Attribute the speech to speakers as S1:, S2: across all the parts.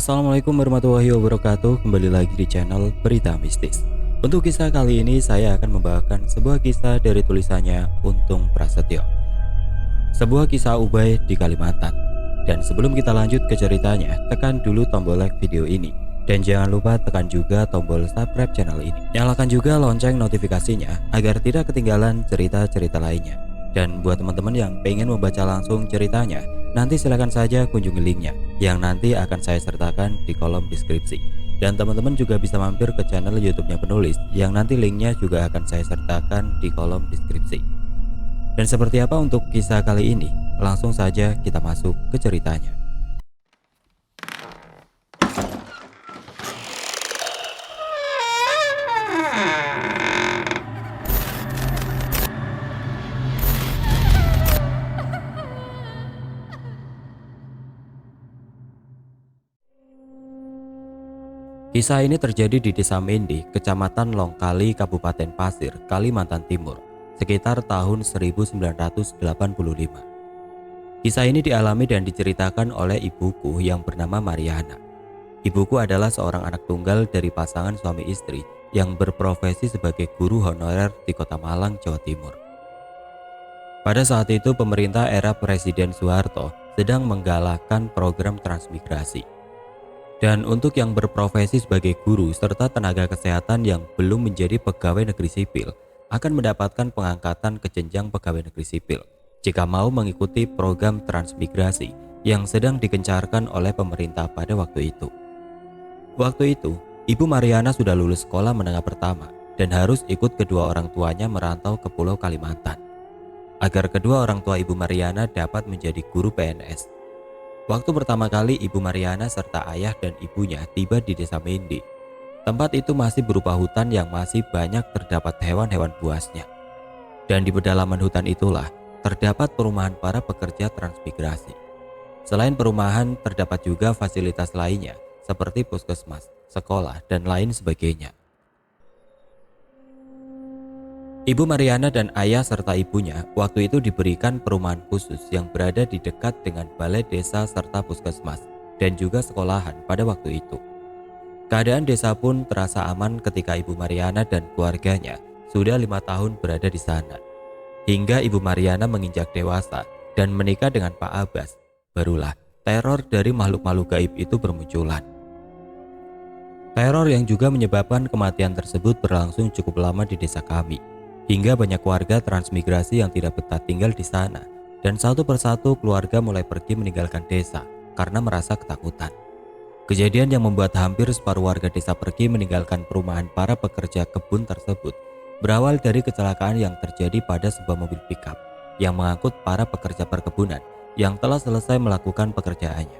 S1: Assalamualaikum warahmatullahi wabarakatuh. Kembali lagi di channel Berita Mistis. Untuk kisah kali ini saya akan membawakan sebuah kisah dari tulisannya Untung Prasetyo. Sebuah kisah Ubay di Kalimantan. Dan sebelum kita lanjut ke ceritanya, tekan dulu tombol like video ini. Dan jangan lupa tekan juga tombol subscribe channel ini. Nyalakan juga lonceng notifikasinya agar tidak ketinggalan cerita-cerita lainnya. Dan buat teman-teman yang pengen membaca langsung ceritanya, nanti silakan saja kunjungi linknya yang nanti akan saya sertakan di kolom deskripsi. Dan teman-teman juga bisa mampir ke channel YouTube-nya penulis yang nanti linknya juga akan saya sertakan di kolom deskripsi. Dan seperti apa untuk kisah kali ini? Langsung saja kita masuk ke ceritanya. Kisah ini terjadi di Desa Mendi, Kecamatan Longkali, Kabupaten Pasir, Kalimantan Timur, sekitar tahun 1985. Kisah ini dialami dan diceritakan oleh ibuku yang bernama Mariana. Ibuku adalah seorang anak tunggal dari pasangan suami istri yang berprofesi sebagai guru honorer di Kota Malang, Jawa Timur. Pada saat itu pemerintah era Presiden Soeharto sedang menggalakkan program transmigrasi. Dan untuk yang berprofesi sebagai guru serta tenaga kesehatan yang belum menjadi pegawai negeri sipil akan mendapatkan pengangkatan ke jenjang pegawai negeri sipil jika mau mengikuti program transmigrasi yang sedang digencarkan oleh pemerintah pada waktu itu. Waktu itu, Ibu Mariana sudah lulus sekolah menengah pertama dan harus ikut kedua orang tuanya merantau ke Pulau Kalimantan agar kedua orang tua Ibu Mariana dapat menjadi guru PNS. Waktu pertama kali Ibu Mariana serta ayah dan ibunya tiba di Desa Mendi, tempat itu masih berupa hutan yang masih banyak terdapat hewan-hewan buasnya. Dan di pedalaman hutan itulah terdapat perumahan para pekerja transmigrasi. Selain perumahan, terdapat juga fasilitas lainnya seperti puskesmas, sekolah, dan lain sebagainya. Ibu Mariana dan ayah serta ibunya waktu itu diberikan perumahan khusus yang berada di dekat dengan balai desa serta puskesmas dan juga sekolahan pada waktu itu. Keadaan desa pun terasa aman ketika Ibu Mariana dan keluarganya sudah 5 tahun berada di sana. Hingga Ibu Mariana menginjak dewasa dan menikah dengan Pak Abbas, barulah teror dari makhluk-makhluk gaib itu bermunculan. Teror yang juga menyebabkan kematian tersebut berlangsung cukup lama di desa kami. Hingga banyak warga transmigrasi yang tidak betah tinggal di sana dan satu persatu keluarga mulai pergi meninggalkan desa karena merasa ketakutan. Kejadian yang membuat hampir separuh warga desa pergi meninggalkan perumahan para pekerja kebun tersebut berawal dari kecelakaan yang terjadi pada sebuah mobil pickup yang mengangkut para pekerja perkebunan yang telah selesai melakukan pekerjaannya.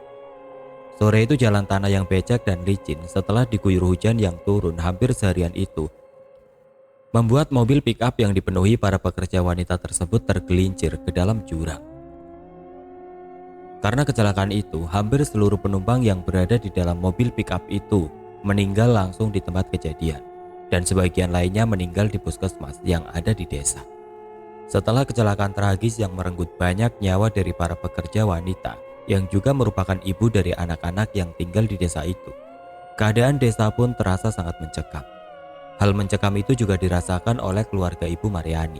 S1: Sore itu jalan tanah yang becek dan licin setelah diguyur hujan yang turun hampir seharian itu membuat mobil pick-up yang dipenuhi para pekerja wanita tersebut tergelincir ke dalam jurang. Karena kecelakaan itu, hampir seluruh penumpang yang berada di dalam mobil pick-up itu meninggal langsung di tempat kejadian, dan sebagian lainnya meninggal di puskesmas yang ada di desa. Setelah kecelakaan tragis yang merenggut banyak nyawa dari para pekerja wanita yang juga merupakan ibu dari anak-anak yang tinggal di desa itu, keadaan desa pun terasa sangat mencekam. Hal mencekam itu juga dirasakan oleh keluarga Ibu Mariani,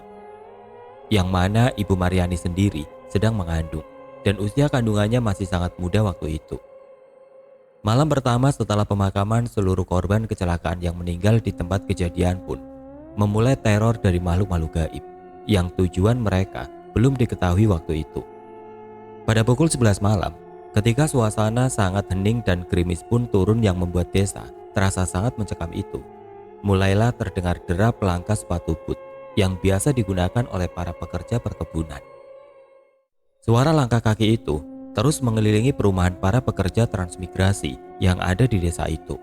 S1: yang mana Ibu Mariani sendiri sedang mengandung dan usia kandungannya masih sangat muda waktu itu. Malam pertama setelah pemakaman seluruh korban kecelakaan yang meninggal di tempat kejadian pun memulai teror dari makhluk-makhluk gaib yang tujuan mereka belum diketahui waktu itu. Pada pukul 11 malam, ketika suasana sangat hening dan gerimis pun turun yang membuat desa terasa sangat mencekam itu, mulailah terdengar derap langkah sepatu boot yang biasa digunakan oleh para pekerja perkebunan. Suara langkah kaki itu terus mengelilingi perumahan para pekerja transmigrasi yang ada di desa itu.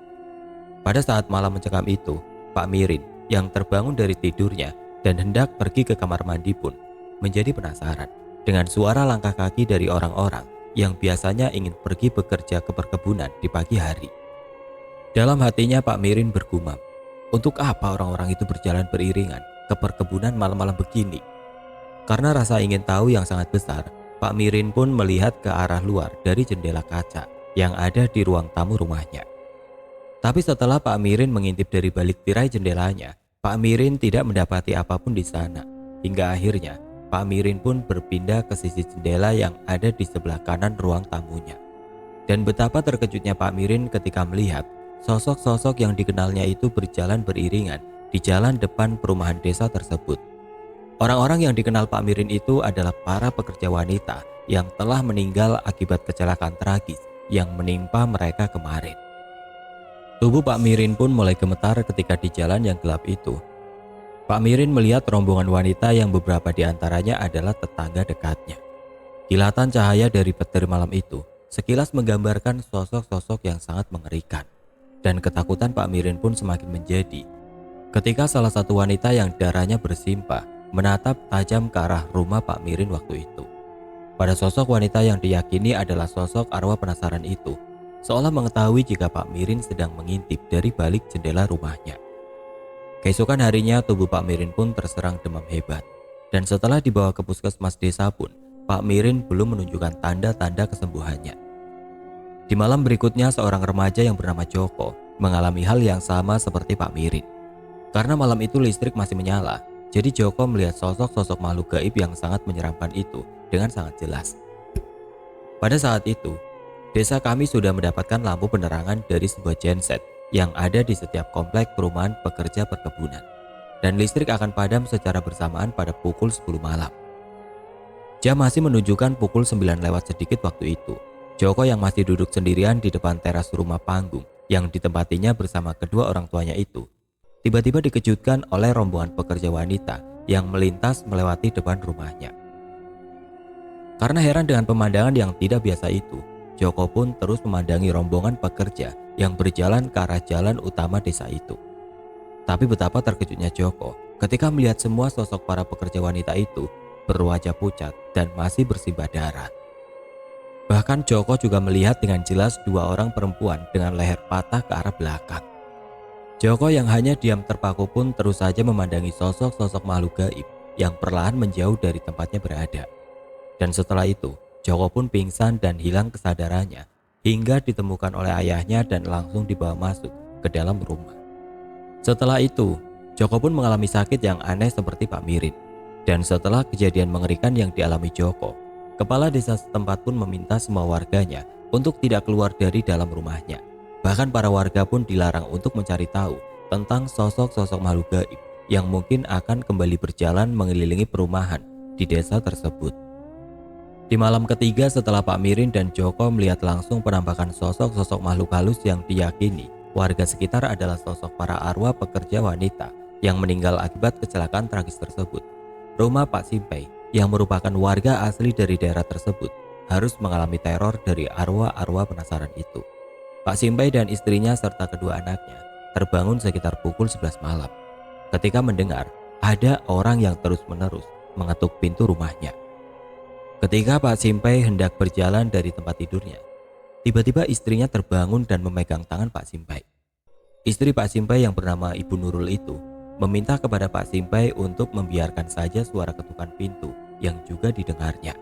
S1: Pada saat malam mencekam itu, Pak Mirin yang terbangun dari tidurnya dan hendak pergi ke kamar mandi pun menjadi penasaran dengan suara langkah kaki dari orang-orang yang biasanya ingin pergi bekerja ke perkebunan di pagi hari. Dalam hatinya Pak Mirin bergumam, untuk apa orang-orang itu berjalan beriringan ke perkebunan malam-malam begini? Karena rasa ingin tahu yang sangat besar, Pak Mirin pun melihat ke arah luar dari jendela kaca yang ada di ruang tamu rumahnya. Tapi setelah Pak Mirin mengintip dari balik tirai jendelanya, Pak Mirin tidak mendapati apapun di sana. Hingga akhirnya, Pak Mirin pun berpindah ke sisi jendela yang ada di sebelah kanan ruang tamunya. Dan betapa terkejutnya Pak Mirin ketika melihat sosok-sosok yang dikenalnya itu berjalan beriringan di jalan depan perumahan desa tersebut. Orang-orang yang dikenal Pak Mirin itu adalah para pekerja wanita yang telah meninggal akibat kecelakaan tragis yang menimpa mereka kemarin. Tubuh Pak Mirin pun mulai gemetar ketika di jalan yang gelap itu. Pak Mirin melihat rombongan wanita yang beberapa di antaranya adalah tetangga dekatnya. Kilatan cahaya dari petir malam itu sekilas menggambarkan sosok-sosok yang sangat mengerikan. Dan ketakutan Pak Mirin pun semakin menjadi ketika salah satu wanita yang darahnya bersimpah menatap tajam ke arah rumah Pak Mirin waktu itu. Pada sosok wanita yang diyakini adalah sosok arwah penasaran itu, seolah mengetahui jika Pak Mirin sedang mengintip dari balik jendela rumahnya. Keesokan harinya tubuh Pak Mirin pun terserang demam hebat, dan setelah dibawa ke puskesmas desa pun Pak Mirin belum menunjukkan tanda-tanda kesembuhannya. Di malam berikutnya seorang remaja yang bernama Joko mengalami hal yang sama seperti Pak Mirin. Karena malam itu listrik masih menyala, jadi Joko melihat sosok-sosok makhluk gaib yang sangat menyeramkan itu dengan sangat jelas. Pada saat itu, desa kami sudah mendapatkan lampu penerangan dari sebuah genset yang ada di setiap komplek perumahan pekerja perkebunan. Dan listrik akan padam secara bersamaan pada pukul 10 malam. Jam masih menunjukkan pukul 9 lewat sedikit waktu itu. Joko yang masih duduk sendirian di depan teras rumah panggung yang ditempatinya bersama kedua orang tuanya itu, tiba-tiba dikejutkan oleh rombongan pekerja wanita yang melintas melewati depan rumahnya. Karena heran dengan pemandangan yang tidak biasa itu, Joko pun terus memandangi rombongan pekerja yang berjalan ke arah jalan utama desa itu. Tapi betapa terkejutnya Joko ketika melihat semua sosok para pekerja wanita itu berwajah pucat dan masih bersimbah darah. Bahkan Joko juga melihat dengan jelas dua orang perempuan dengan leher patah ke arah belakang. Joko yang hanya diam terpaku pun terus saja memandangi sosok-sosok makhluk gaib yang perlahan menjauh dari tempatnya berada. Dan setelah itu, Joko pun pingsan dan hilang kesadarannya hingga ditemukan oleh ayahnya dan langsung dibawa masuk ke dalam rumah. Setelah itu, Joko pun mengalami sakit yang aneh seperti Pak Mirin. Dan setelah kejadian mengerikan yang dialami Joko, kepala desa setempat pun meminta semua warganya untuk tidak keluar dari dalam rumahnya. Bahkan para warga pun dilarang untuk mencari tahu tentang sosok-sosok makhluk gaib yang mungkin akan kembali berjalan mengelilingi perumahan di desa tersebut. Di malam ketiga setelah Pak Mirin dan Joko melihat langsung penampakan sosok-sosok makhluk halus yang diyakini warga sekitar adalah sosok para arwah pekerja wanita yang meninggal akibat kecelakaan tragis tersebut, rumah Pak Simpei yang merupakan warga asli dari daerah tersebut harus mengalami teror dari arwah-arwah penasaran itu. Pak Simpei dan istrinya serta kedua anaknya terbangun sekitar pukul 11 malam ketika mendengar ada orang yang terus-menerus mengetuk pintu rumahnya. Ketika Pak Simpei hendak berjalan dari tempat tidurnya, tiba-tiba istrinya terbangun dan memegang tangan Pak Simpei. Istri Pak Simpei yang bernama Ibu Nurul itu meminta kepada Pak Simpei untuk membiarkan saja suara ketukan pintu yang juga didengarnya.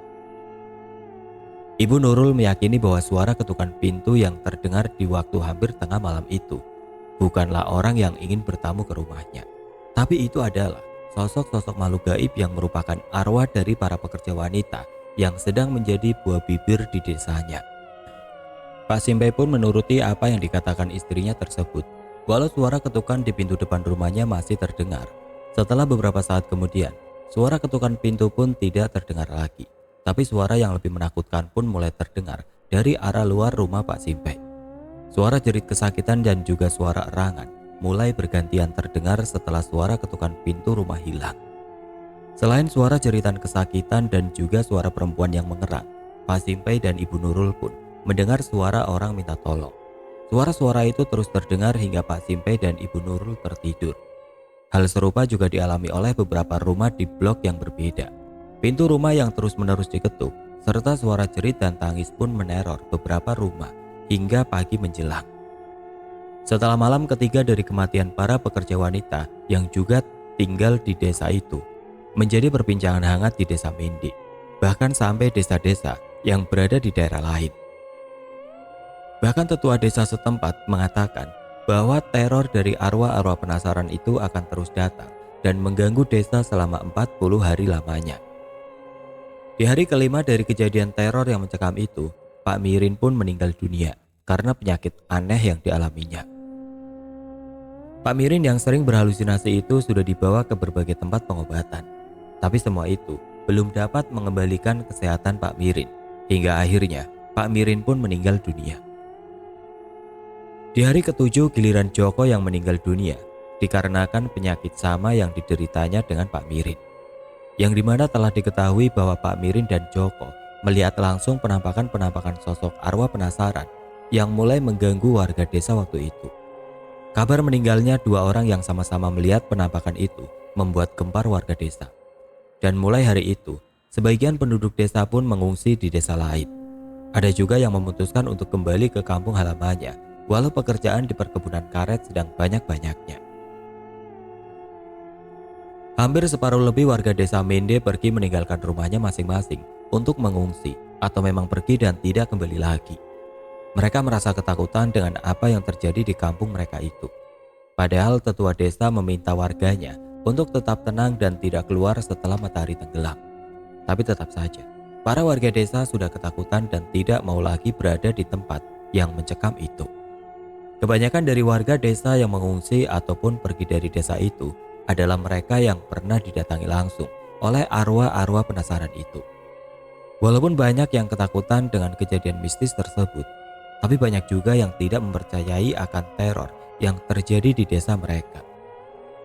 S1: Ibu Nurul meyakini bahwa suara ketukan pintu yang terdengar di waktu hampir tengah malam itu bukanlah orang yang ingin bertamu ke rumahnya, tapi itu adalah sosok-sosok makhluk gaib yang merupakan arwah dari para pekerja wanita yang sedang menjadi buah bibir di desanya. Pak Simpei pun menuruti apa yang dikatakan istrinya tersebut. Walau suara ketukan di pintu depan rumahnya masih terdengar, setelah beberapa saat kemudian, suara ketukan pintu pun tidak terdengar lagi. Tapi suara yang lebih menakutkan pun mulai terdengar dari arah luar rumah Pak Simpei. Suara jerit kesakitan dan juga suara erangan mulai bergantian terdengar setelah suara ketukan pintu rumah hilang. Selain suara jeritan kesakitan dan juga suara perempuan yang mengerang, Pak Simpei dan Ibu Nurul pun mendengar suara orang minta tolong. Suara-suara itu terus terdengar hingga Pak Simpei dan Ibu Nurul tertidur. Hal serupa juga dialami oleh beberapa rumah di blok yang berbeda. Pintu rumah yang terus-menerus diketuk, serta suara jerit dan tangis pun meneror beberapa rumah hingga pagi menjelang. Setelah malam ketiga dari kematian para pekerja wanita yang juga tinggal di desa itu, menjadi perbincangan hangat di desa Mendi, bahkan sampai desa-desa yang berada di daerah lain. Bahkan tetua desa setempat mengatakan bahwa teror dari arwah-arwah penasaran itu akan terus datang dan mengganggu desa selama 40 hari lamanya. Di hari kelima dari kejadian teror yang mencekam itu, Pak Mirin pun meninggal dunia karena penyakit aneh yang dialaminya. Pak Mirin yang sering berhalusinasi itu sudah dibawa ke berbagai tempat pengobatan. Tapi semua itu belum dapat mengembalikan kesehatan Pak Mirin. Hingga akhirnya Pak Mirin pun meninggal dunia. Di hari ketujuh giliran Joko yang meninggal dunia dikarenakan penyakit sama yang dideritanya dengan Pak Mirin. Yang dimana telah diketahui bahwa Pak Mirin dan Joko melihat langsung penampakan-penampakan sosok arwah penasaran yang mulai mengganggu warga desa waktu itu. Kabar meninggalnya dua orang yang sama-sama melihat penampakan itu membuat gempar warga desa. Dan mulai hari itu, sebagian penduduk desa pun mengungsi di desa lain. Ada juga yang memutuskan untuk kembali ke kampung halamannya, walau pekerjaan di perkebunan karet sedang banyak-banyaknya. Hampir separuh lebih warga desa Mende pergi meninggalkan rumahnya masing-masing untuk mengungsi atau memang pergi dan tidak kembali lagi. Mereka merasa ketakutan dengan apa yang terjadi di kampung mereka itu. Padahal tetua desa meminta warganya untuk tetap tenang dan tidak keluar setelah matahari tenggelam. Tapi tetap saja, para warga desa sudah ketakutan dan tidak mau lagi berada di tempat yang mencekam itu. Kebanyakan dari warga desa yang mengungsi ataupun pergi dari desa itu adalah mereka yang pernah didatangi langsung oleh arwah-arwah penasaran itu. Walaupun banyak yang ketakutan dengan kejadian mistis tersebut, tapi banyak juga yang tidak mempercayai akan teror yang terjadi di desa mereka.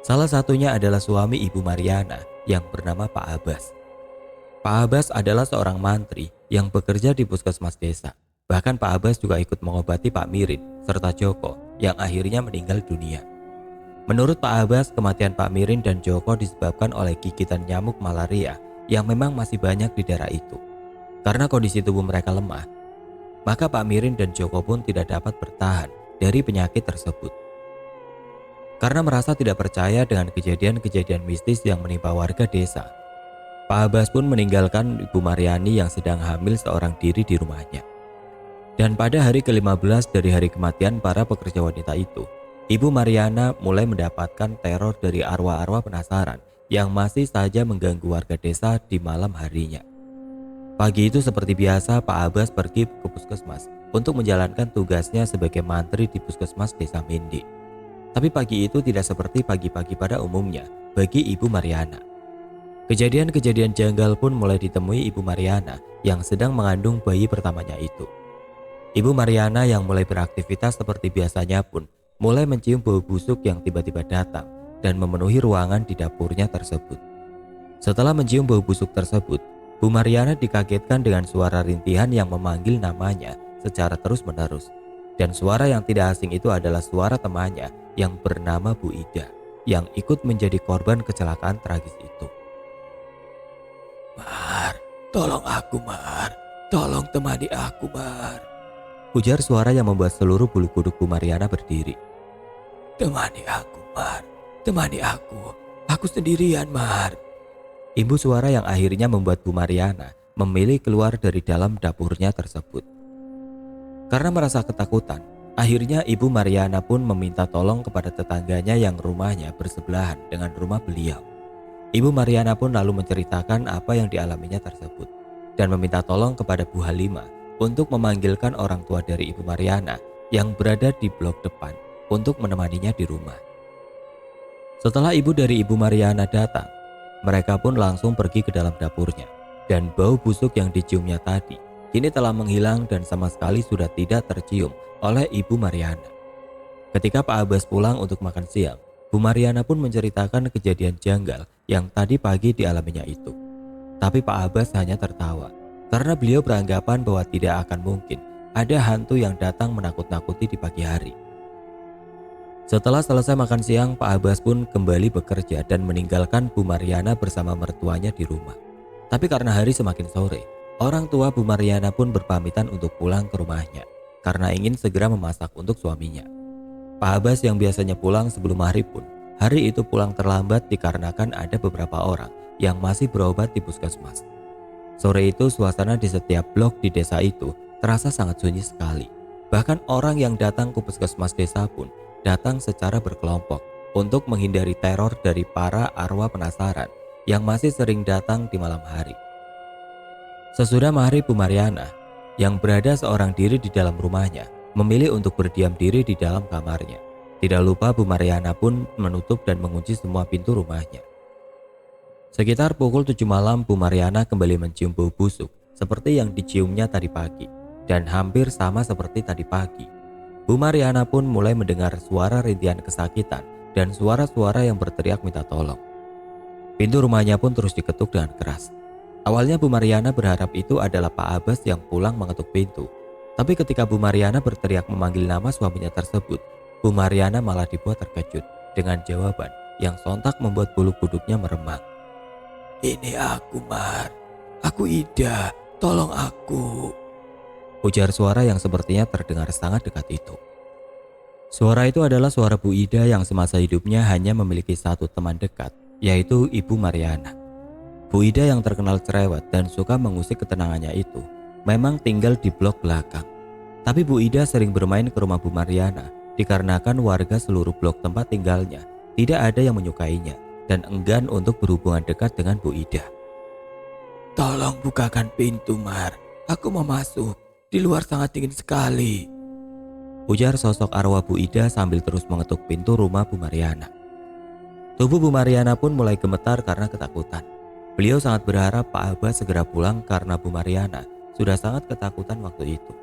S1: Salah satunya adalah suami Ibu Mariana yang bernama Pak Abbas. Pak Abbas adalah seorang mantri yang bekerja di puskesmas desa. Bahkan Pak Abbas juga ikut mengobati Pak Mirin serta Joko yang akhirnya meninggal dunia. Menurut Pak Abbas, kematian Pak Mirin dan Joko disebabkan oleh gigitan nyamuk malaria yang memang masih banyak di daerah itu. Karena kondisi tubuh mereka lemah, maka Pak Mirin dan Joko pun tidak dapat bertahan dari penyakit tersebut. Karena merasa tidak percaya dengan kejadian-kejadian mistis yang menimpa warga desa, Pak Abbas pun meninggalkan Ibu Mariani yang sedang hamil seorang diri di rumahnya. Dan pada hari ke-15 dari hari kematian para pekerja wanita itu, Ibu Mariana mulai mendapatkan teror dari arwah-arwah penasaran yang masih saja mengganggu warga desa di malam harinya. Pagi itu seperti biasa Pak Abbas pergi ke puskesmas untuk menjalankan tugasnya sebagai mantri di puskesmas desa Mende. Tapi pagi itu tidak seperti pagi-pagi pada umumnya bagi Ibu Mariana. Kejadian-kejadian janggal pun mulai ditemui Ibu Mariana yang sedang mengandung bayi pertamanya itu. Ibu Mariana yang mulai beraktivitas seperti biasanya pun mulai mencium bau busuk yang tiba-tiba datang dan memenuhi ruangan di dapurnya tersebut. Setelah mencium bau busuk tersebut, Bu Mariana dikagetkan dengan suara rintihan yang memanggil namanya secara terus-menerus. Dan suara yang tidak asing itu adalah suara temannya yang bernama Bu Ida yang ikut menjadi korban kecelakaan tragis itu. "Mar, tolong aku Mar, tolong temani aku Mar," ujar suara yang membuat seluruh bulu kuduk Bu Mariana berdiri. "Temani aku Mar, temani aku sendirian Mar." Imbu suara yang akhirnya membuat Bu Mariana memilih keluar dari dalam dapurnya tersebut. Karena merasa ketakutan, akhirnya Ibu Mariana pun meminta tolong kepada tetangganya yang rumahnya bersebelahan dengan rumah beliau. Ibu Mariana pun lalu menceritakan apa yang dialaminya tersebut dan meminta tolong kepada Bu Halimah untuk memanggilkan orang tua dari Ibu Mariana yang berada di blok depan untuk menemaninya di rumah. Setelah ibu dari Ibu Mariana datang, mereka pun langsung pergi ke dalam dapurnya dan bau busuk yang diciumnya tadi kini telah menghilang dan sama sekali sudah tidak tercium oleh Ibu Mariana. Ketika Pak Abbas pulang untuk makan siang, Bu Mariana pun menceritakan kejadian janggal yang tadi pagi dialaminya itu. Tapi Pak Abbas hanya tertawa karena beliau beranggapan bahwa tidak akan mungkin ada hantu yang datang menakut-nakuti di pagi hari. Setelah selesai makan siang, Pak Abbas pun kembali bekerja dan meninggalkan Bu Mariana bersama mertuanya di rumah. Tapi karena hari semakin sore, orang tua Bu Mariana pun berpamitan untuk pulang ke rumahnya karena ingin segera memasak untuk suaminya. Pak Abbas yang biasanya pulang sebelum maghrib pun hari itu pulang terlambat dikarenakan ada beberapa orang yang masih berobat di puskesmas. Sore itu suasana di setiap blok di desa itu terasa sangat sunyi sekali. Bahkan orang yang datang ke puskesmas desa pun datang secara berkelompok untuk menghindari teror dari para arwah penasaran yang masih sering datang di malam hari. Sesudah maghrib, Bu Mariana yang berada seorang diri di dalam rumahnya memilih untuk berdiam diri di dalam kamarnya. Tidak lupa Bu Mariana pun menutup dan mengunci semua pintu rumahnya. Sekitar pukul 7 malam, Bu Mariana kembali mencium bau busuk seperti yang diciumnya tadi pagi, dan hampir sama seperti tadi pagi. Bu Mariana pun mulai mendengar suara rintihan kesakitan dan suara-suara yang berteriak minta tolong. Pintu rumahnya pun terus diketuk dengan keras. Awalnya Bu Mariana berharap itu adalah Pak Abbas yang pulang mengetuk pintu. Tapi ketika Bu Mariana berteriak memanggil nama suaminya tersebut, Bu Mariana malah dibuat terkejut dengan jawaban yang sontak membuat bulu kuduknya meremang. "Ini aku, Mar. Aku Ida. Tolong aku," ujar suara yang sepertinya terdengar sangat dekat itu. Suara itu adalah suara Bu Ida yang semasa hidupnya hanya memiliki satu teman dekat, yaitu Ibu Mariana. Bu Ida yang terkenal cerewet dan suka mengusik ketenangannya itu memang tinggal di blok belakang. Tapi Bu Ida sering bermain ke rumah Bu Mariana dikarenakan warga seluruh blok tempat tinggalnya tidak ada yang menyukainya dan enggan untuk berhubungan dekat dengan Bu Ida. "Tolong bukakan pintu, Mar. Aku mau masuk. Di luar sangat dingin sekali," ujar sosok arwah Bu Ida sambil terus mengetuk pintu rumah Bu Mariana. Tubuh Bu Mariana pun mulai gemetar karena ketakutan. Beliau sangat berharap Pak Abbas segera pulang karena Bu Mariana sudah sangat ketakutan waktu itu.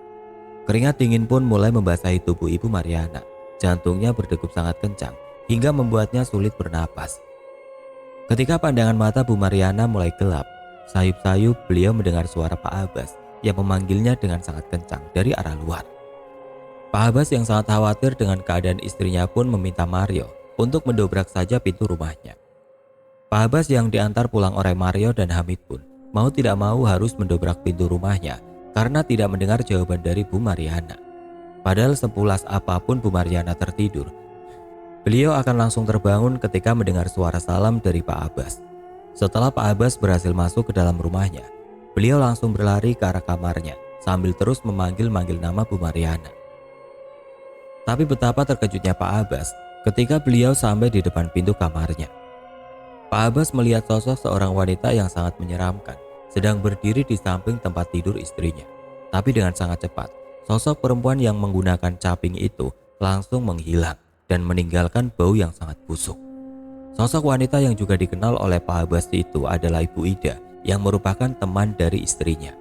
S1: Keringat dingin pun mulai membasahi tubuh Ibu Mariana. Jantungnya berdegup sangat kencang hingga membuatnya sulit bernapas. Ketika pandangan mata Bu Mariana mulai gelap, sayup-sayup beliau mendengar suara Pak Abbas yang memanggilnya dengan sangat kencang dari arah luar. Pak Abbas yang sangat khawatir dengan keadaan istrinya pun meminta Mario untuk mendobrak saja pintu rumahnya. Pak Abbas yang diantar pulang oleh Mario dan Hamid pun mau tidak mau harus mendobrak pintu rumahnya karena tidak mendengar jawaban dari Bu Mariana. Padahal sepulas apapun Bu Mariana tertidur, beliau akan langsung terbangun ketika mendengar suara salam dari Pak Abbas. Setelah Pak Abbas berhasil masuk ke dalam rumahnya, beliau langsung berlari ke arah kamarnya sambil terus memanggil-manggil nama Bu Mariana. Tapi betapa terkejutnya Pak Abbas ketika beliau sampai di depan pintu kamarnya. Pak Abbas melihat sosok seorang wanita yang sangat menyeramkan sedang berdiri di samping tempat tidur istrinya. Tapi dengan sangat cepat, sosok perempuan yang menggunakan caping itu langsung menghilang dan meninggalkan bau yang sangat busuk. Sosok wanita yang juga dikenal oleh Pak Abbas itu adalah Ibu Ida yang merupakan teman dari istrinya.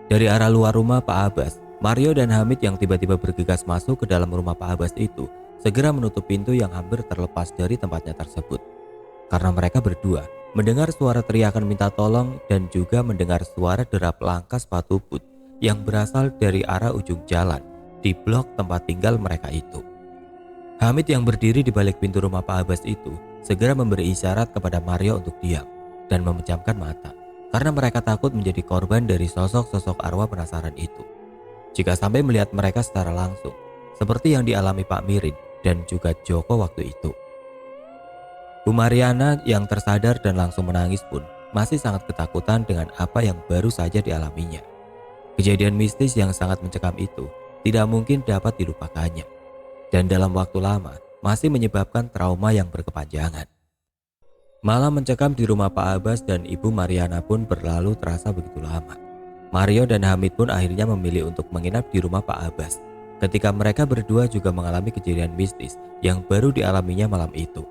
S1: Dari arah luar rumah Pak Abbas, Mario dan Hamid yang tiba-tiba bergegas masuk ke dalam rumah Pak Abbas itu segera menutup pintu yang hampir terlepas dari tempatnya tersebut. Karena mereka berdua mendengar suara teriakan minta tolong dan juga mendengar suara derap langkah sepatu boot yang berasal dari arah ujung jalan di blok tempat tinggal mereka itu. Hamid yang berdiri di balik pintu rumah Pak Abbas itu segera memberi isyarat kepada Mario untuk diam dan memejamkan mata karena mereka takut menjadi korban dari sosok-sosok arwah penasaran itu. Jika sampai melihat mereka secara langsung, seperti yang dialami Pak Mirin dan juga Joko waktu itu. Bu Mariana yang tersadar dan langsung menangis pun masih sangat ketakutan dengan apa yang baru saja dialaminya. Kejadian mistis yang sangat mencekam itu tidak mungkin dapat dilupakannya. Dan dalam waktu lama masih menyebabkan trauma yang berkepanjangan. Malam mencekam di rumah Pak Abbas dan Ibu Mariana pun berlalu terasa begitu lama. Mario dan Hamid pun akhirnya memilih untuk menginap di rumah Pak Abbas ketika mereka berdua juga mengalami kejadian mistis yang baru dialaminya malam itu.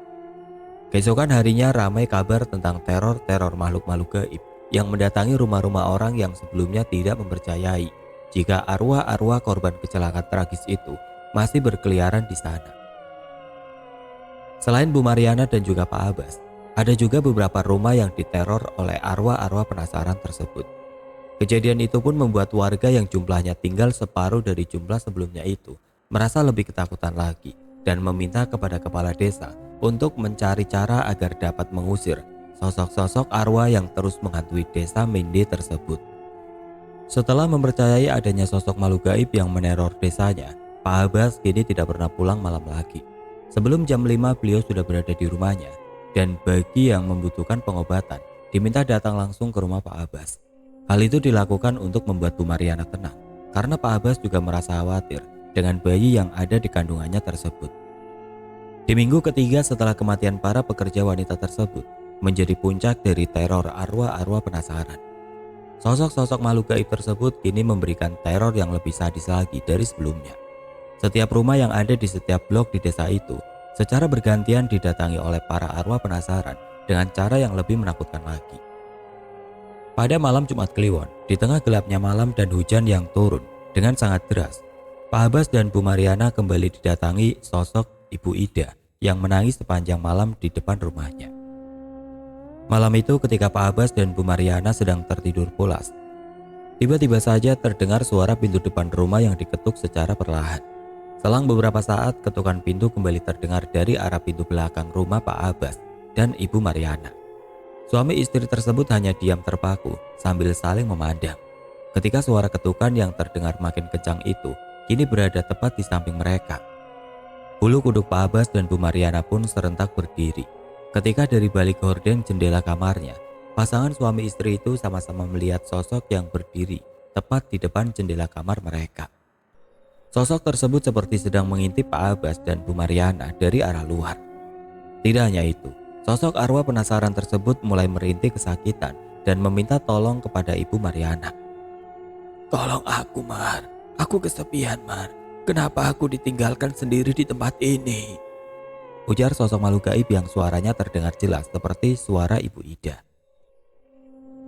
S1: Keesokan harinya ramai kabar tentang teror-teror makhluk-makhluk gaib yang mendatangi rumah-rumah orang yang sebelumnya tidak mempercayai jika arwah-arwah korban kecelakaan tragis itu masih berkeliaran di sana. Selain Bu Mariana dan juga Pak Abbas, ada juga beberapa rumah yang diteror oleh arwah-arwah penasaran tersebut. Kejadian itu pun membuat warga yang jumlahnya tinggal separuh dari jumlah sebelumnya itu merasa lebih ketakutan lagi dan meminta kepada kepala desa untuk mencari cara agar dapat mengusir sosok-sosok arwah yang terus menghantui desa Mende tersebut. Setelah mempercayai adanya sosok makhluk gaib yang meneror desanya, Pak Abbas kini tidak pernah pulang malam lagi. Sebelum jam 5 beliau sudah berada di rumahnya dan bagi yang membutuhkan pengobatan diminta datang langsung ke rumah Pak Abbas. Hal itu dilakukan untuk membuat Bu Mariana tenang karena Pak Abbas juga merasa khawatir dengan bayi yang ada di kandungannya tersebut. Di minggu ketiga setelah kematian para pekerja wanita tersebut menjadi puncak dari teror arwah-arwah penasaran. Sosok-sosok makhluk gaib tersebut kini memberikan teror yang lebih sadis lagi dari sebelumnya. Setiap rumah yang ada di setiap blok di desa itu secara bergantian didatangi oleh para arwah penasaran dengan cara yang lebih menakutkan lagi. Pada malam Jumat Kliwon, di tengah gelapnya malam dan hujan yang turun dengan sangat deras, Pak Abbas dan Bu Mariana kembali didatangi sosok Ibu Ida yang menangis sepanjang malam di depan rumahnya. Malam itu ketika Pak Abbas dan Bu Mariana sedang tertidur pulas, tiba-tiba saja terdengar suara pintu depan rumah yang diketuk secara perlahan. Selang beberapa saat, ketukan pintu kembali terdengar dari arah pintu belakang rumah Pak Abbas dan Ibu Mariana. Suami istri tersebut hanya diam terpaku sambil saling memandang. Ketika suara ketukan yang terdengar makin kencang itu kini berada tepat di samping mereka. Bulu kuduk Pak Abbas dan Bu Mariana pun serentak berdiri. Ketika dari balik gorden jendela kamarnya, pasangan suami istri itu sama-sama melihat sosok yang berdiri tepat di depan jendela kamar mereka. Sosok tersebut seperti sedang mengintip Pak Abbas dan Bu Mariana dari arah luar. Tidak hanya itu, sosok arwah penasaran tersebut mulai merintih kesakitan dan meminta tolong kepada Ibu Mariana. "Tolong aku, Mar. Aku kesepian, Mar. Kenapa aku ditinggalkan sendiri di tempat ini?" ujar sosok makhluk gaib yang suaranya terdengar jelas seperti suara Ibu Ida.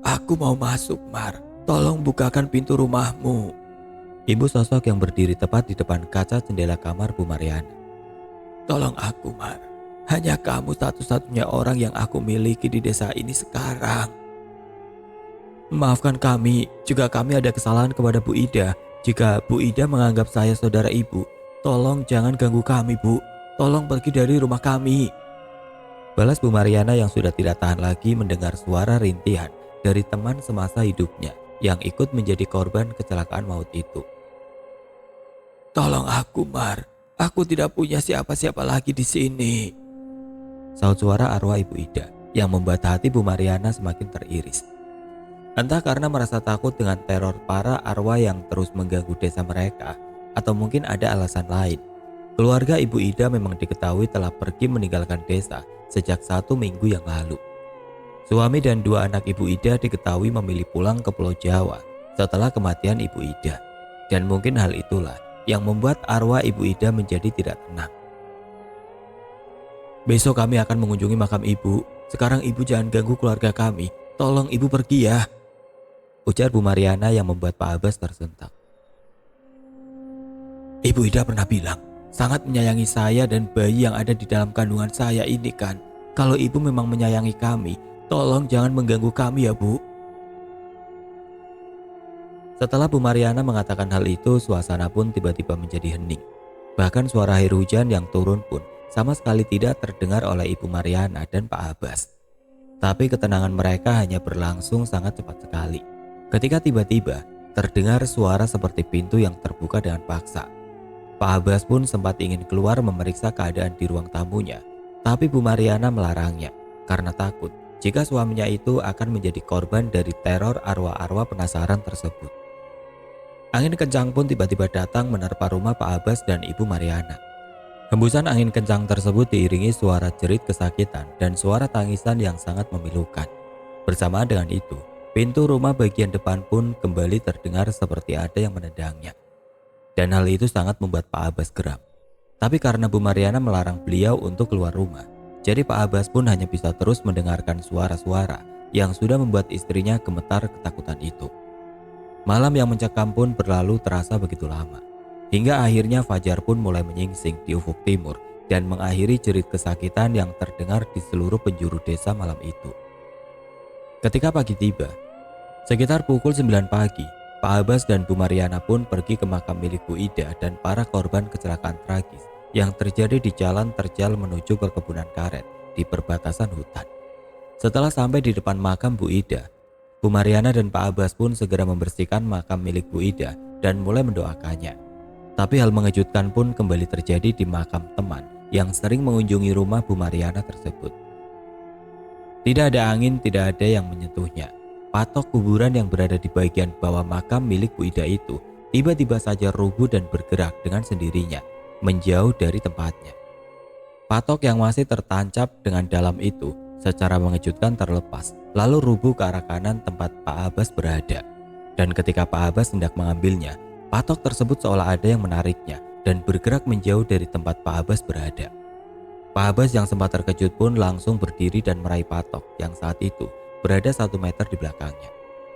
S1: "Aku mau masuk, Mar. Tolong bukakan pintu rumahmu." Ibu sosok yang berdiri tepat di depan kaca jendela kamar Bu Mariana. "Tolong aku, Mar. Hanya kamu satu-satunya orang yang aku miliki di desa ini sekarang. Maafkan kami jika kami ada kesalahan kepada Bu Ida. Jika Bu Ida menganggap saya saudara ibu, tolong jangan ganggu kami, Bu. Tolong pergi dari rumah kami." Balas Bu Mariana yang sudah tidak tahan lagi mendengar suara rintihan dari teman semasa hidupnya yang ikut menjadi korban kecelakaan maut itu. "Tolong aku, Mar. Aku tidak punya siapa-siapa lagi di sini," saut suara arwah Ibu Ida yang membuat hati Bu Mariana semakin teriris. Entah karena merasa takut dengan teror para arwah yang terus mengganggu desa mereka, atau mungkin ada alasan lain. Keluarga Ibu Ida memang diketahui telah pergi meninggalkan desa sejak 1 minggu yang lalu. Suami dan 2 anak Ibu Ida diketahui memilih pulang ke Pulau Jawa setelah kematian Ibu Ida. Dan mungkin hal itulah yang membuat arwah Ibu Ida menjadi tidak tenang. "Besok kami akan mengunjungi makam ibu. Sekarang ibu jangan ganggu keluarga kami. Tolong ibu pergi ya," ujar Bu Mariana yang membuat Pak Abbas tersentak. "Ibu Ida pernah bilang sangat menyayangi saya dan bayi yang ada di dalam kandungan saya ini kan. Kalau ibu memang menyayangi kami, tolong jangan mengganggu kami ya, Bu." Setelah Bu Mariana mengatakan hal itu, suasana pun tiba-tiba menjadi hening. Bahkan suara air hujan yang turun pun sama sekali tidak terdengar oleh Ibu Mariana dan Pak Abbas. Tapi ketenangan mereka hanya berlangsung sangat cepat sekali. Ketika tiba-tiba terdengar suara seperti pintu yang terbuka dengan paksa. Pak Abbas pun sempat ingin keluar memeriksa keadaan di ruang tamunya, tapi Bu Mariana melarangnya karena takut jika suaminya itu akan menjadi korban dari teror arwah-arwah penasaran tersebut. Angin kencang pun tiba-tiba datang menerpa rumah Pak Abbas dan Ibu Mariana. Hembusan angin kencang tersebut diiringi suara jerit kesakitan dan suara tangisan yang sangat memilukan. Bersamaan dengan itu, pintu rumah bagian depan pun kembali terdengar seperti ada yang menendangnya. Dan hal itu sangat membuat Pak Abbas geram. Tapi karena Bu Mariana melarang beliau untuk keluar rumah, jadi Pak Abbas pun hanya bisa terus mendengarkan suara-suara yang sudah membuat istrinya gemetar ketakutan itu. Malam yang mencekam pun berlalu terasa begitu lama. Hingga akhirnya fajar pun mulai menyingsing di ufuk timur dan mengakhiri jerit kesakitan yang terdengar di seluruh penjuru desa malam itu. Ketika pagi tiba, sekitar pukul 9 pagi, Pak Abbas dan Bu Mariana pun pergi ke makam milik Bu Ida dan para korban kecelakaan tragis yang terjadi di jalan terjal menuju perkebunan karet di perbatasan hutan. Setelah sampai di depan makam Bu Ida, Bu Mariana dan Pak Abbas pun segera membersihkan makam milik Bu Ida dan mulai mendoakannya. Tapi hal mengejutkan pun kembali terjadi di makam teman yang sering mengunjungi rumah Bu Mariana tersebut. Tidak ada angin, tidak ada yang menyentuhnya. Patok kuburan yang berada di bagian bawah makam milik Bu Ida itu tiba-tiba saja rubuh dan bergerak dengan sendirinya menjauh dari tempatnya. Patok yang masih tertancap dengan dalam itu secara mengejutkan terlepas, lalu rubuh ke arah kanan tempat Pak Abbas berada. Dan ketika Pak Abbas hendak mengambilnya, patok tersebut seolah ada yang menariknya dan bergerak menjauh dari tempat Pak Abbas berada. Pak Abbas yang sempat terkejut pun langsung berdiri dan meraih patok yang saat itu berada 1 meter di belakangnya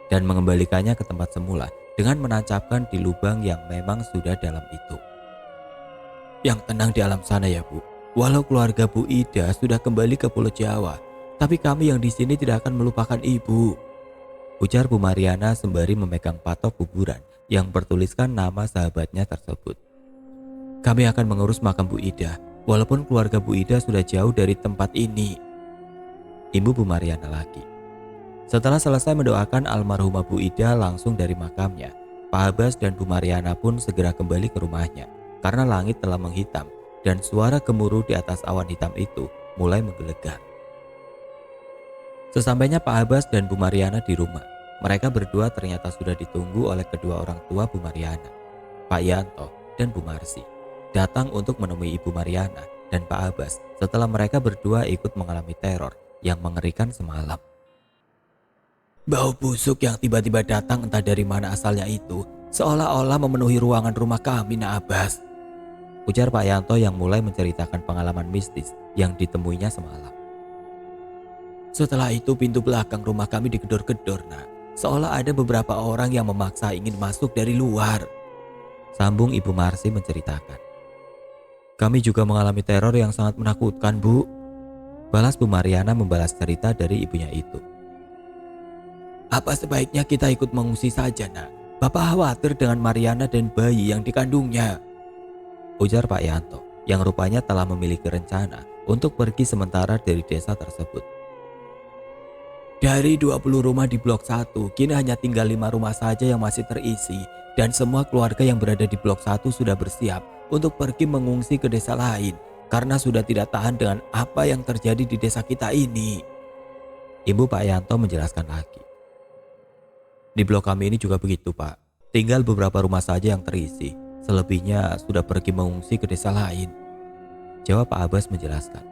S1: dan mengembalikannya ke tempat semula dengan menancapkan di lubang yang memang sudah dalam itu. Yang tenang di alam sana ya Bu, walau keluarga Bu Ida sudah kembali ke Pulau Jawa, tapi kami yang di sini tidak akan melupakan Ibu, ujar Bu Mariana sembari memegang patok kuburan yang bertuliskan nama sahabatnya tersebut. Kami akan mengurus makam Bu Ida, walaupun keluarga Bu Ida sudah jauh dari tempat ini, Ibu Bu Mariana lagi. Setelah selesai mendoakan almarhumah Bu Ida langsung dari makamnya, Pak Abbas dan Bu Mariana pun segera kembali ke rumahnya karena langit telah menghitam dan suara gemuruh di atas awan hitam itu mulai menggelegar. Sesampainya Pak Abbas dan Bu Mariana di rumah, mereka berdua ternyata sudah ditunggu oleh kedua orang tua Bu Mariana, Pak Yanto dan Bu Marsi, datang untuk menemui Ibu Mariana dan Pak Abbas setelah mereka berdua ikut mengalami teror yang mengerikan semalam. Bau busuk yang tiba-tiba datang entah dari mana asalnya itu seolah-olah memenuhi ruangan rumah kami, Nak Abbas, ujar Pak Yanto yang mulai menceritakan pengalaman mistis yang ditemuinya semalam. Setelah itu pintu belakang rumah kami digedor-gedor, Nak, seolah ada beberapa orang yang memaksa ingin masuk dari luar, sambung Ibu Marsi menceritakan. Kami juga mengalami teror yang sangat menakutkan, Bu, balas Bu Mariana membalas cerita dari ibunya itu. Apa sebaiknya kita ikut mengungsi saja, Nak? Bapak khawatir dengan Mariana dan bayi yang dikandungnya, ujar Pak Yanto yang rupanya telah memiliki rencana untuk pergi sementara dari desa tersebut. Dari 20 rumah di blok 1, kini hanya tinggal 5 rumah saja yang masih terisi dan semua keluarga yang berada di blok 1 sudah bersiap untuk pergi mengungsi ke desa lain karena sudah tidak tahan dengan apa yang terjadi di desa kita ini, Ibu Pak Yanto menjelaskan lagi. Di blok kami ini juga begitu, Pak. Tinggal beberapa rumah saja yang terisi. Selebihnya sudah pergi mengungsi ke desa lain, jawab Pak Abbas menjelaskan.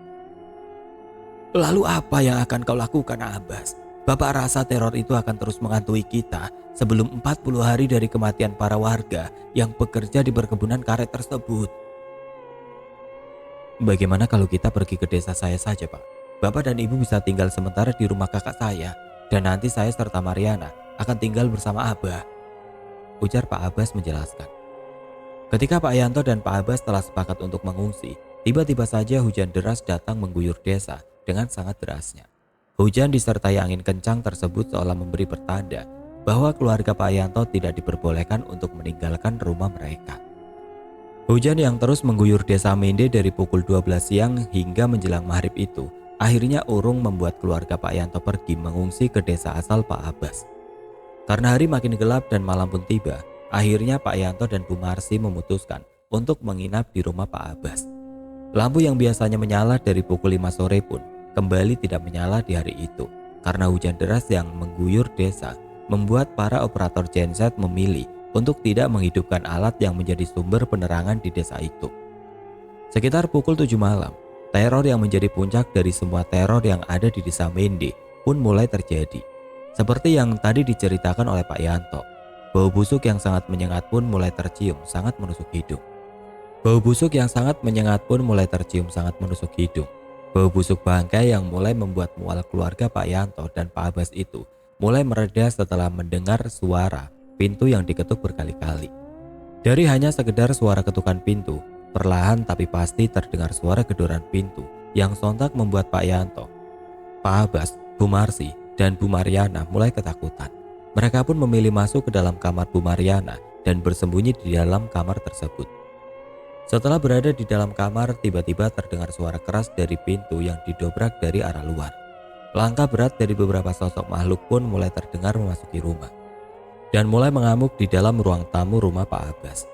S1: Lalu apa yang akan kau lakukan, Abbas? Bapak rasa teror itu akan terus menghantui kita sebelum 40 hari dari kematian para warga yang bekerja di perkebunan karet tersebut. Bagaimana kalau kita pergi ke desa saya saja, Pak? Bapak dan Ibu bisa tinggal sementara di rumah kakak saya dan nanti saya serta Mariana akan tinggal bersama Abah, ujar Pak Abbas menjelaskan. Ketika Pak Yanto dan Pak Abbas telah sepakat untuk mengungsi, tiba-tiba saja hujan deras datang mengguyur desa dengan sangat derasnya. Hujan disertai angin kencang tersebut seolah memberi pertanda bahwa keluarga Pak Yanto tidak diperbolehkan untuk meninggalkan rumah mereka. Hujan yang terus mengguyur desa Mende dari pukul 12 siang hingga menjelang maghrib itu akhirnya urung membuat keluarga Pak Yanto pergi mengungsi ke desa asal Pak Abbas. Karena hari makin gelap dan malam pun tiba, akhirnya Pak Yanto dan Bu Marsi memutuskan untuk menginap di rumah Pak Abbas. Lampu yang biasanya menyala dari pukul 5 sore pun kembali tidak menyala di hari itu karena hujan deras yang mengguyur desa membuat para operator genset memilih untuk tidak menghidupkan alat yang menjadi sumber penerangan di desa itu. Sekitar pukul 7 malam, teror yang menjadi puncak dari semua teror yang ada di desa Mende pun mulai terjadi. Seperti yang tadi diceritakan oleh Pak Yanto, bau busuk yang sangat menyengat pun mulai tercium sangat menusuk hidung. Bau busuk yang sangat menyengat pun mulai tercium sangat menusuk hidung. Bau busuk bangkai yang mulai membuat mual keluarga Pak Yanto dan Pak Abbas itu mulai mereda setelah mendengar suara pintu yang diketuk berkali-kali. Dari hanya sekedar suara ketukan pintu, perlahan tapi pasti terdengar suara gedoran pintu yang sontak membuat Pak Yanto, Pak Abbas, Bu Marsi, dan Bu Mariana mulai ketakutan. Mereka pun memilih masuk ke dalam kamar Bu Mariana dan bersembunyi di dalam kamar tersebut. Setelah berada di dalam kamar, tiba-tiba terdengar suara keras dari pintu yang didobrak dari arah luar. Langkah berat dari beberapa sosok makhluk pun mulai terdengar memasuki rumah dan mulai mengamuk di dalam ruang tamu rumah Pak Abbas.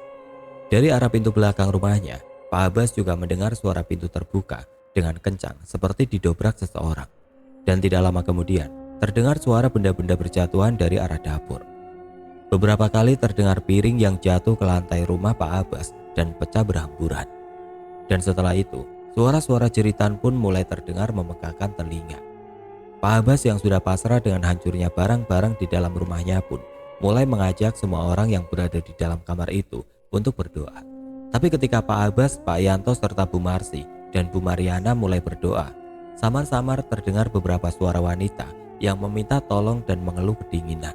S1: Dari arah pintu belakang rumahnya, Pak Abbas juga mendengar suara pintu terbuka dengan kencang seperti didobrak seseorang. Dan tidak lama kemudian, terdengar suara benda-benda berjatuhan dari arah dapur. Beberapa kali terdengar piring yang jatuh ke lantai rumah Pak Abbas dan pecah berhamburan. Dan setelah itu, suara-suara jeritan pun mulai terdengar memegahkan telinga. Pak Abbas yang sudah pasrah dengan hancurnya barang-barang di dalam rumahnya pun mulai mengajak semua orang yang berada di dalam kamar itu untuk berdoa. Tapi ketika Pak Abbas, Pak Yanto serta Bu Marsi dan Bu Mariana mulai berdoa, samar-samar terdengar beberapa suara wanita yang meminta tolong dan mengeluh kedinginan.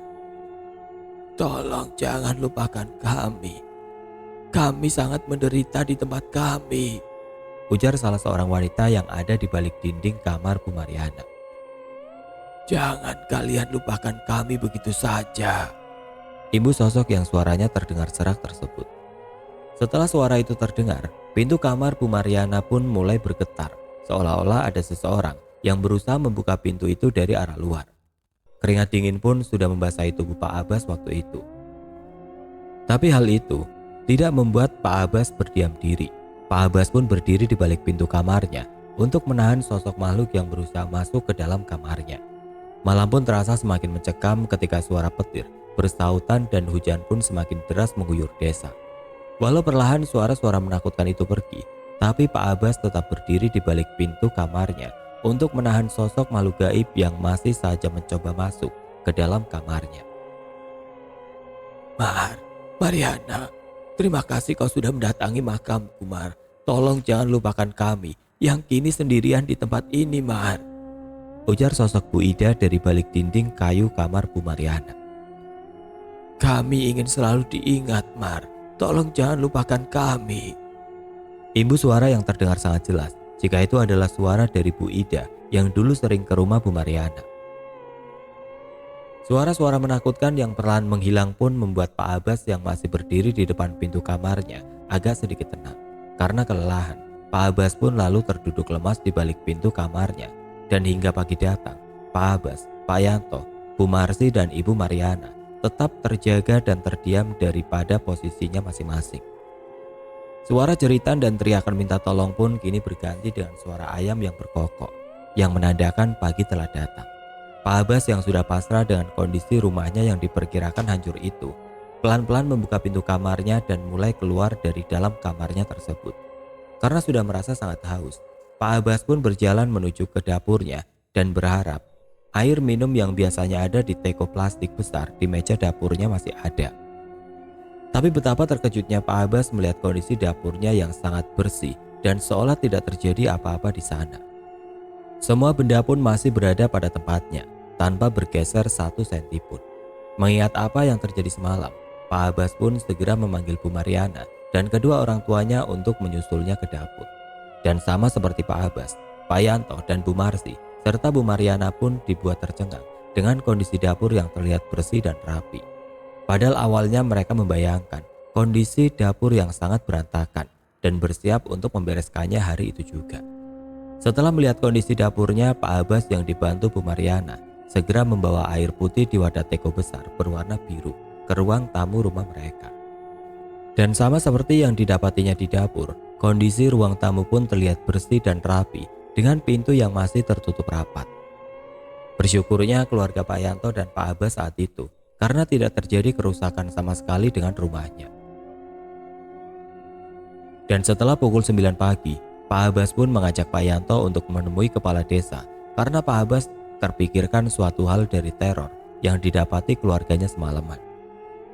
S1: "Tolong jangan lupakan kami. Kami sangat menderita di tempat kami," ujar salah seorang wanita yang ada di balik dinding kamar Bu Mariana. "Jangan kalian lupakan kami begitu saja," ibu sosok yang suaranya terdengar serak tersebut. Setelah suara itu terdengar, pintu kamar Bu Mariana pun mulai bergetar, seolah-olah ada seseorang yang berusaha membuka pintu itu dari arah luar. Keringat dingin pun sudah membasahi tubuh Pak Abbas waktu itu. Tapi hal itu tidak membuat Pak Abbas berdiam diri. Pak Abbas pun berdiri di balik pintu kamarnya untuk menahan sosok makhluk yang berusaha masuk ke dalam kamarnya. Malam pun terasa semakin mencekam ketika suara petir bersautan dan hujan pun semakin deras mengguyur desa. Walau perlahan suara-suara menakutkan itu pergi, tapi Pak Abbas tetap berdiri di balik pintu kamarnya untuk menahan sosok makhluk gaib yang masih saja mencoba masuk ke dalam kamarnya. Mariana, terima kasih kau sudah mendatangi makamku, Mar. Tolong jangan lupakan kami yang kini sendirian di tempat ini, Mar, ujar sosok Bu Ida dari balik dinding kayu kamar Bu Mariana. Kami ingin selalu diingat, Mar. Tolong jangan lupakan kami. Imbu suara yang terdengar sangat jelas jika itu adalah suara dari Bu Ida yang dulu sering ke rumah Bu Mariana. Suara-suara menakutkan yang perlahan menghilang pun membuat Pak Abbas yang masih berdiri di depan pintu kamarnya agak sedikit tenang. Karena kelelahan, Pak Abbas pun lalu terduduk lemas di balik pintu kamarnya. Dan hingga pagi datang, Pak Abbas, Pak Yanto, Bu Marsi dan Ibu Mariana tetap terjaga dan terdiam daripada posisinya masing-masing. Suara jeritan dan teriakan minta tolong pun kini berganti dengan suara ayam yang berkokok, yang menandakan pagi telah datang. Pak Abbas yang sudah pasrah dengan kondisi rumahnya yang diperkirakan hancur itu, pelan-pelan membuka pintu kamarnya dan mulai keluar dari dalam kamarnya tersebut. Karena sudah merasa sangat haus, Pak Abbas pun berjalan menuju ke dapurnya dan berharap air minum yang biasanya ada di teko plastik besar di meja dapurnya masih ada. Tapi betapa terkejutnya Pak Abbas melihat kondisi dapurnya yang sangat bersih dan seolah tidak terjadi apa-apa di sana. Semua benda pun masih berada pada tempatnya tanpa bergeser 1 senti pun. Mengingat apa yang terjadi semalam, Pak Abbas pun segera memanggil Bu Mariana dan kedua orang tuanya untuk menyusulnya ke dapur. Dan sama seperti Pak Abbas, Pak Yanto dan Bu Marsi serta Bu Mariana pun dibuat tercengang dengan kondisi dapur yang terlihat bersih dan rapi. Padahal awalnya mereka membayangkan kondisi dapur yang sangat berantakan dan bersiap untuk membereskannya hari itu juga. Setelah melihat kondisi dapurnya, Pak Abbas yang dibantu Bu Mariana segera membawa air putih di wadah teko besar berwarna biru ke ruang tamu rumah mereka. Dan sama seperti yang didapatinya di dapur, kondisi ruang tamu pun terlihat bersih dan rapi dengan pintu yang masih tertutup rapat. Bersyukurnya keluarga Pak Yanto dan Pak Abbas saat itu karena tidak terjadi kerusakan sama sekali dengan rumahnya. Dan setelah pukul 9 pagi, Pak Abbas pun mengajak Pak Yanto untuk menemui kepala desa karena Pak Abbas terpikirkan suatu hal dari teror yang didapati keluarganya semalaman.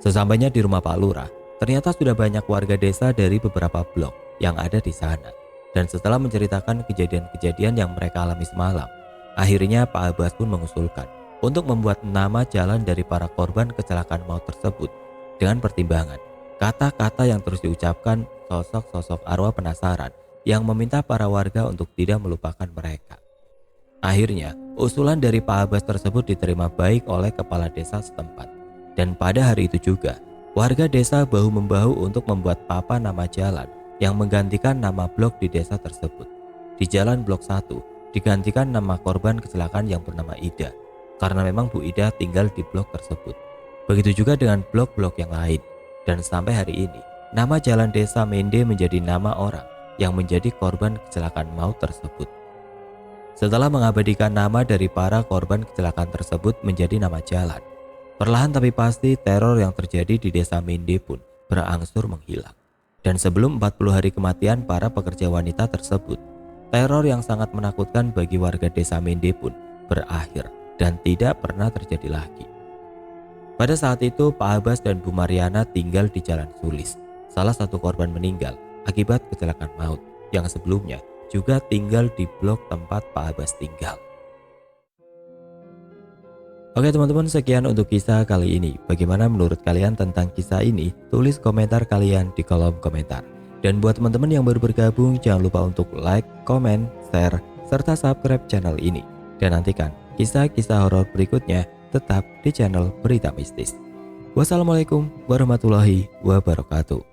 S1: Sesampainya di rumah Pak Lurah, ternyata sudah banyak warga desa dari beberapa blok yang ada di sana. Dan setelah menceritakan kejadian-kejadian yang mereka alami semalam, akhirnya Pak Abbas pun mengusulkan untuk membuat nama jalan dari para korban kecelakaan maut tersebut dengan pertimbangan kata-kata yang terus diucapkan sosok-sosok arwah penasaran yang meminta para warga untuk tidak melupakan mereka. Akhirnya, usulan dari Pak Abbas tersebut diterima baik oleh kepala desa setempat. Dan pada hari itu juga, warga desa bahu-membahu untuk membuat papan nama jalan yang menggantikan nama blok di desa tersebut. Di jalan blok 1, digantikan nama korban kecelakaan yang bernama Ida, karena memang Bu Ida tinggal di blok tersebut. Begitu juga dengan blok-blok yang lain. Dan sampai hari ini, nama jalan desa Mende menjadi nama orang yang menjadi korban kecelakaan maut tersebut. Setelah mengabadikan nama dari para korban kecelakaan tersebut menjadi nama jalan, Perlahan tapi pasti teror yang terjadi di desa Mende pun berangsur menghilang. Dan sebelum 40 hari kematian para pekerja wanita tersebut, teror yang sangat menakutkan bagi warga desa Mende pun berakhir dan tidak pernah terjadi lagi. Pada saat itu Pak Abbas dan Bu Mariana tinggal di Jalan Sulis. Salah satu korban meninggal akibat kecelakaan maut yang sebelumnya juga tinggal di blok tempat Pak Abbas tinggal. Oke teman-teman, sekian untuk kisah kali ini. Bagaimana menurut kalian tentang kisah ini? Tulis komentar kalian di kolom komentar. Dan buat teman-teman yang baru bergabung, jangan lupa untuk like, komen, share, serta subscribe channel ini. Dan nantikan kisah-kisah horor berikutnya tetap di channel Berita Mistis. Wassalamualaikum warahmatullahi wabarakatuh.